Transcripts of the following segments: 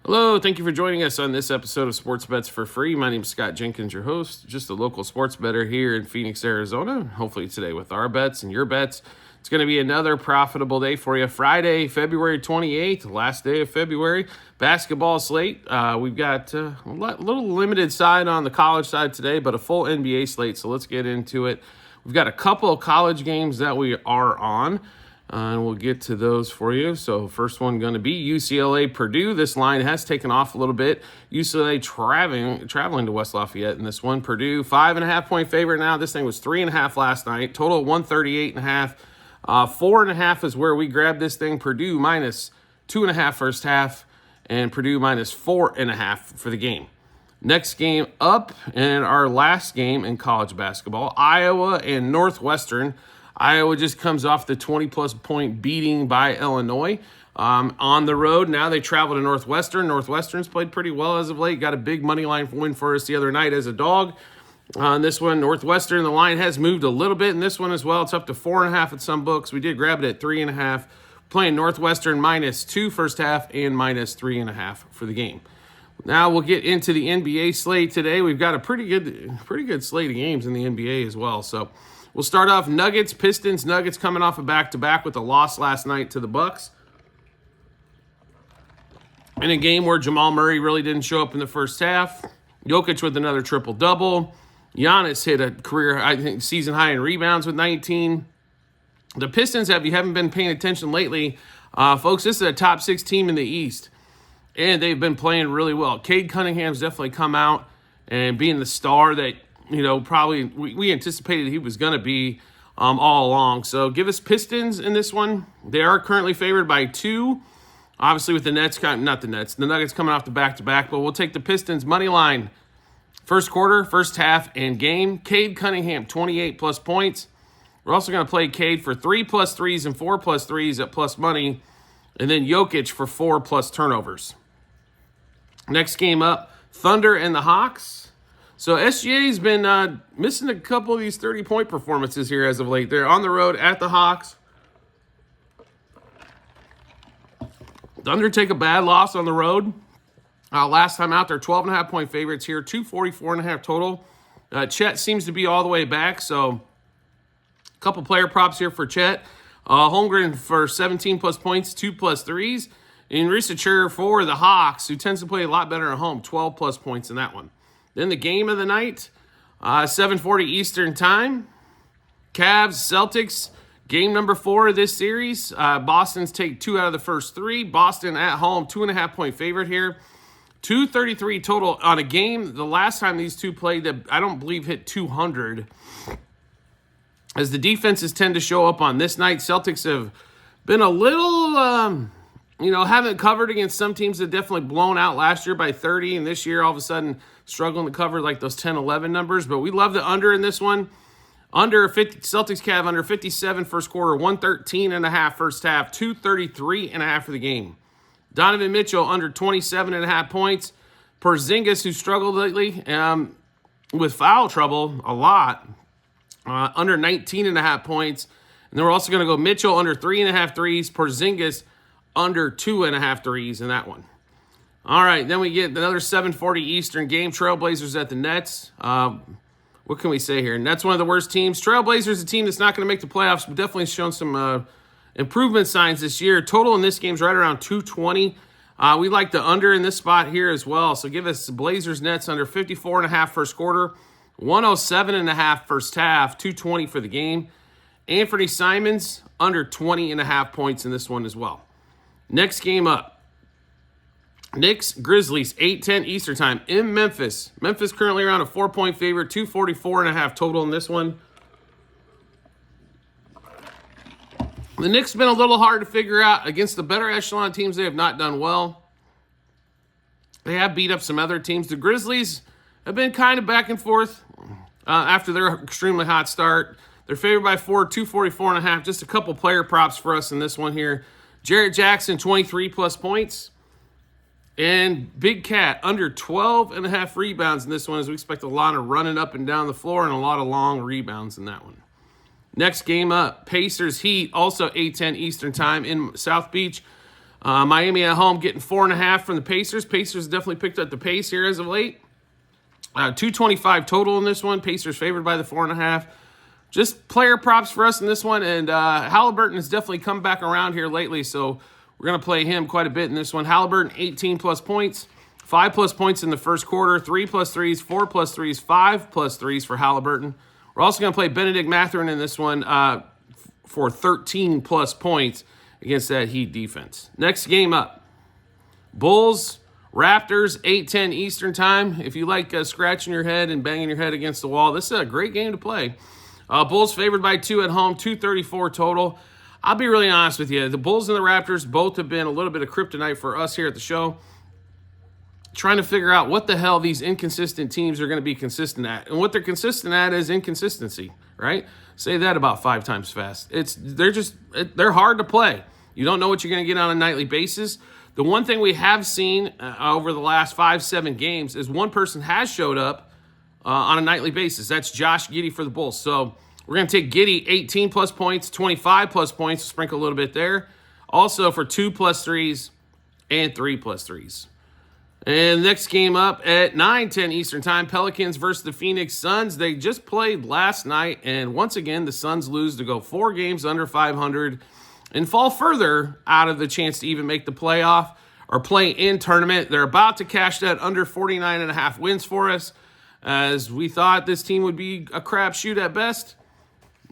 Hello, thank you for joining us on this episode of Sports Bets for Free. My name is Scott Jenkins, your host, just a local sports bettor here in Phoenix, Arizona. Hopefully today with our bets and your bets, it's going to be another profitable day for you. Friday, February 28th, last day of February, basketball slate. We've got a little limited side on the college side today, but a full NBA slate, so let's get into it. We've got a couple of college games that we are on. And we'll get to those for you. So first one going to be UCLA Purdue. This line has taken off a little bit. UCLA traveling to West Lafayette in this one. Purdue 5.5 point favorite now. This thing was 3.5 last night. Total 138.5. 4.5 is where we grabbed this thing. Purdue minus 2.5 first half, and Purdue minus 4.5 for the game. Next game up, and our last game in college basketball, Iowa and Northwestern. Iowa just comes off the 20-plus point beating by Illinois on the road. Now they travel to Northwestern. Northwestern's played pretty well as of late. Got a big money line win for us the other night as a dog. On this one, Northwestern, the line has moved a little bit in this one as well. It's up to 4.5 at some books. We did grab it at 3.5. Playing Northwestern -2 first half and -3.5 for the game. Now we'll get into the NBA slate today. We've got a pretty good slate of games in the NBA as well. So we'll start off Nuggets, Pistons. Nuggets coming off a back-to-back with a loss last night to the Bucks. In a game where Jamal Murray really didn't show up in the first half. Jokic with another triple-double. Giannis hit a career, season high in rebounds with 19. The Pistons, if you haven't been paying attention lately, folks, this is a top 6 team in the East. And they've been playing really well. Cade Cunningham's definitely come out and being the star that, probably we anticipated he was going to be all along. So give us Pistons in this one. They are currently favored by 2. Obviously with the Nuggets coming off the back-to-back, but we'll take the Pistons money line. First quarter, first half, and game. Cade Cunningham, 28-plus points. We're also going to play Cade for 3+ threes and 4+ threes at plus money, and then Jokic for 4+ turnovers. Next game up, Thunder and the Hawks. So SGA's been missing a couple of these 30-point performances here as of late. They're on the road at the Hawks. Thunder take a bad loss on the road. Last time out, they're 12.5 point favorites here, 244.5 total. Chet seems to be all the way back, so a couple player props here for Chet. Holmgren for 17+ points, 2+ threes. And Risacher for the Hawks, who tends to play a lot better at home, 12+ points in that one. Then the game of the night, 7:40 Eastern time. Cavs, Celtics, game number 4 of this series. Boston's take 2 out of the first 3. Boston at home, 2.5 point favorite here. 233 total on a game. The last time these two played, that I don't believe hit 200. As the defenses tend to show up on this night, Celtics have been a little, haven't covered against some teams that definitely blown out last year by 30, and this year all of a sudden struggling to cover like those 10-11 numbers. But we love the under in this one. Under 50, Celtics Cav under 57 first quarter, 113.5 first half, 233.5 for the game. Donovan Mitchell under 27.5 points. Porzingis, who struggled lately with foul trouble a lot, under 19.5 points. And then we're also going to go Mitchell under 3.5 threes. Porzingis under 2.5 threes in that one. All right, then we get another 7:40 Eastern game. Trailblazers at the Nets. What can we say here? Nets, one of the worst teams. Trailblazers, a team that's not going to make the playoffs, but definitely shown some improvement signs this year. Total in this game is right around 220. We like the under in this spot here as well. So give us Blazers Nets under 54.5 first quarter, 107.5 first half, 220 for the game. Anthony Simons under 20.5 points in this one as well. Next game up, Knicks Grizzlies, 8:10 Eastern time in Memphis. Memphis currently around a 4-point favorite, 244.5 total in this one. The Knicks have been a little hard to figure out. Against the better echelon teams, they have not done well. They have beat up some other teams. The Grizzlies have been kind of back and forth after their extremely hot start. They're favored by 4, 244.5. Just a couple player props for us in this one here. Jarrett Jackson, 23+ points. And Big Cat, under 12.5 rebounds in this one, as we expect a lot of running up and down the floor and a lot of long rebounds in that one. Next game up, Pacers Heat, also 8:10 Eastern time in South Beach. Miami at home getting 4.5 from the Pacers. Pacers definitely picked up the pace here as of late. 225 total in this one. Pacers favored by the 4.5. Just player props for us in this one. And Halliburton has definitely come back around here lately, so we're going to play him quite a bit in this one. Halliburton, 18-plus points. 5-plus points in the first quarter. 3-plus threes, 4-plus threes, 5-plus threes for Halliburton. We're also going to play Benedict Mathurin in this one for 13-plus points against that Heat defense. Next game up, Bulls, Raptors, 8:10 Eastern time. If you like scratching your head and banging your head against the wall, this is a great game to play. Bulls favored by 2 at home, 234 total. I'll be really honest with you. The Bulls and the Raptors both have been a little bit of kryptonite for us here at the show, trying to figure out what the hell these inconsistent teams are going to be consistent at. And what they're consistent at is inconsistency, right? Say that about 5 times fast. They're hard to play. You don't know what you're going to get on a nightly basis. The one thing we have seen over the last 5-7 games is one person has showed up on a nightly basis. That's Josh Giddey for the Bulls. So we're going to take Giddey, 18-plus points, 25-plus points, sprinkle a little bit there. Also for 2-plus threes and 3-plus threes. And next game up at 9:10 Eastern time, Pelicans versus the Phoenix Suns. They just played last night, and once again, the Suns lose to go 4 games under 500 and fall further out of the chance to even make the playoff or play-in tournament. They're about to cash that under 49.5 wins for us, as we thought this team would be a crapshoot at best.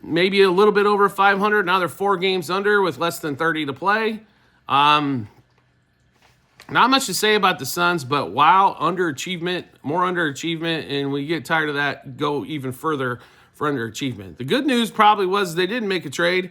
Maybe a little bit over 500. Now they're 4 games under with less than 30 to play. Not much to say about the Suns, but wow, underachievement, more underachievement, and when you get tired of that, go even further for underachievement. The good news probably was they didn't make a trade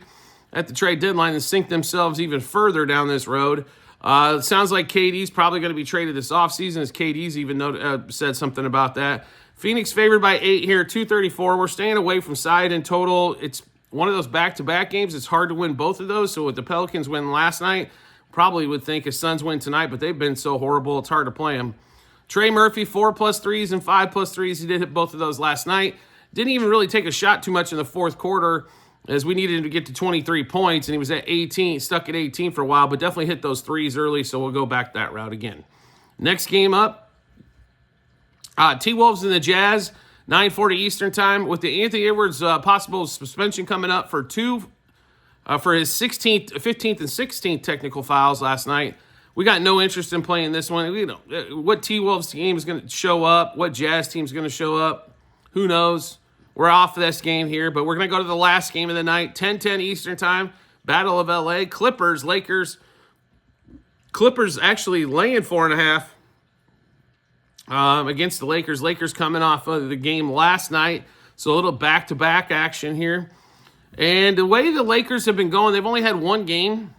at the trade deadline and sink themselves even further down this road. It sounds like KD's probably going to be traded this offseason, as KD's even said something about that. Phoenix favored by 8 here, 234. We're staying away from side in total. It's one of those back-to-back games. It's hard to win both of those, so with the Pelicans win last night, probably would think if Suns win tonight, but they've been so horrible, it's hard to play them. Trey Murphy, 4-plus threes and 5-plus threes. He did hit both of those last night. Didn't even really take a shot too much in the fourth quarter, as we needed him to get to 23 points, and he was at 18, stuck at 18 for a while, but definitely hit those threes early, so we'll go back that route again. Next game up, T-Wolves and the Jazz, 9:40 Eastern time, with the Anthony Edwards possible suspension coming up for his 15th and 16th technical fouls last night. We got no interest in playing this one. What T-Wolves team is going to show up, what Jazz team is going to show up, who knows? We're off this game here, but we're going to go to the last game of the night, 10:10 Eastern time, Battle of LA, Clippers, Lakers. Clippers actually laying 4.5 against the Lakers. Lakers coming off of the game last night, so a little back-to-back action here. And the way the Lakers have been going, they've only had one game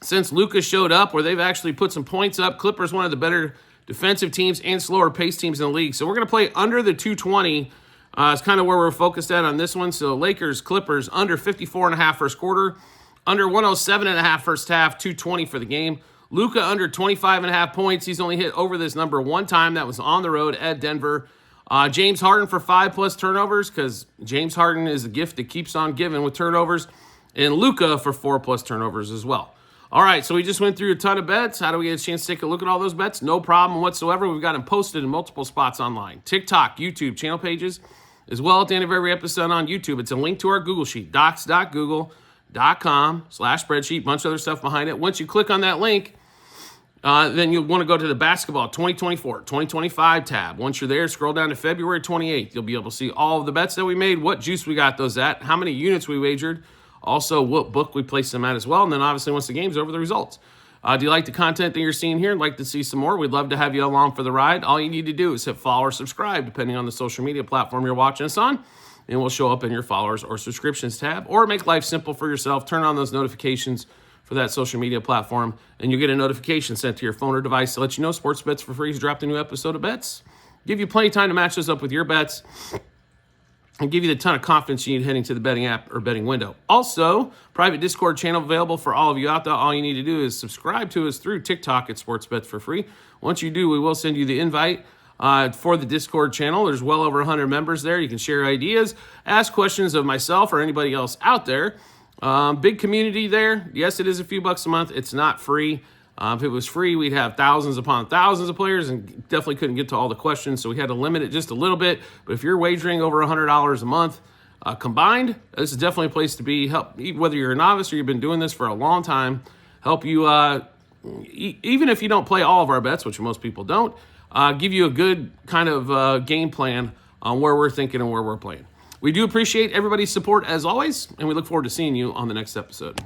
since Luka showed up where they've actually put some points up. Clippers, one of the better defensive teams and slower pace teams in the league. So we're going to play under the 220. It's kind of where we're focused at on this one. So Lakers, Clippers, under 54.5 first quarter, under 107.5 first half, 220 for the game. Luka under 25.5 points. He's only hit over this number one time. That was on the road at Denver. James Harden for 5+ turnovers, because James Harden is a gift that keeps on giving with turnovers. And Luka for 4+ turnovers as well. All right, so we just went through a ton of bets. How do we get a chance to take a look at all those bets? No problem whatsoever. We've got them posted in multiple spots online. TikTok, YouTube, channel pages, as well at the end of every episode on YouTube. It's a link to our Google Sheet, docs.google.com/spreadsheet, bunch of other stuff behind it. Once you click on that link, then you'll want to go to the basketball 2024-2025 tab. Once you're there, scroll down to February 28th. You'll be able to see all of the bets that we made, what juice we got those at, how many units we wagered, also what book we placed them at as well, and then obviously once the game's over, the results. Do you like the content that you're seeing here and like to see some more? We'd love to have you along for the ride. All you need to do is hit follow or subscribe, depending on the social media platform you're watching us on, and we'll show up in your followers or subscriptions tab. Or make life simple for yourself. Turn on those notifications for that social media platform, and you'll get a notification sent to your phone or device to let you know Sports Bets for Free has dropped a new episode of Bets. Give you plenty of time to match those up with your bets and give you the ton of confidence you need heading to the betting app or betting window. Also, private Discord channel available for all of you out there. All you need to do is subscribe to us through TikTok at Sports Bets for Free. Once you do, we will send you the invite for the Discord channel. There's well over 100 members there. You can share ideas, ask questions of myself or anybody else out there. Big community there. Yes, it is a few bucks a month. It's not free. If it was free, we'd have thousands upon thousands of players and definitely couldn't get to all the questions. So we had to limit it just a little bit. But if you're wagering over $100 a month combined, this is definitely a place to be. Help, whether you're a novice or you've been doing this for a long time, help you, even if you don't play all of our bets, which most people don't, give you a good kind of game plan on where we're thinking and where we're playing. We do appreciate everybody's support as always, and we look forward to seeing you on the next episode.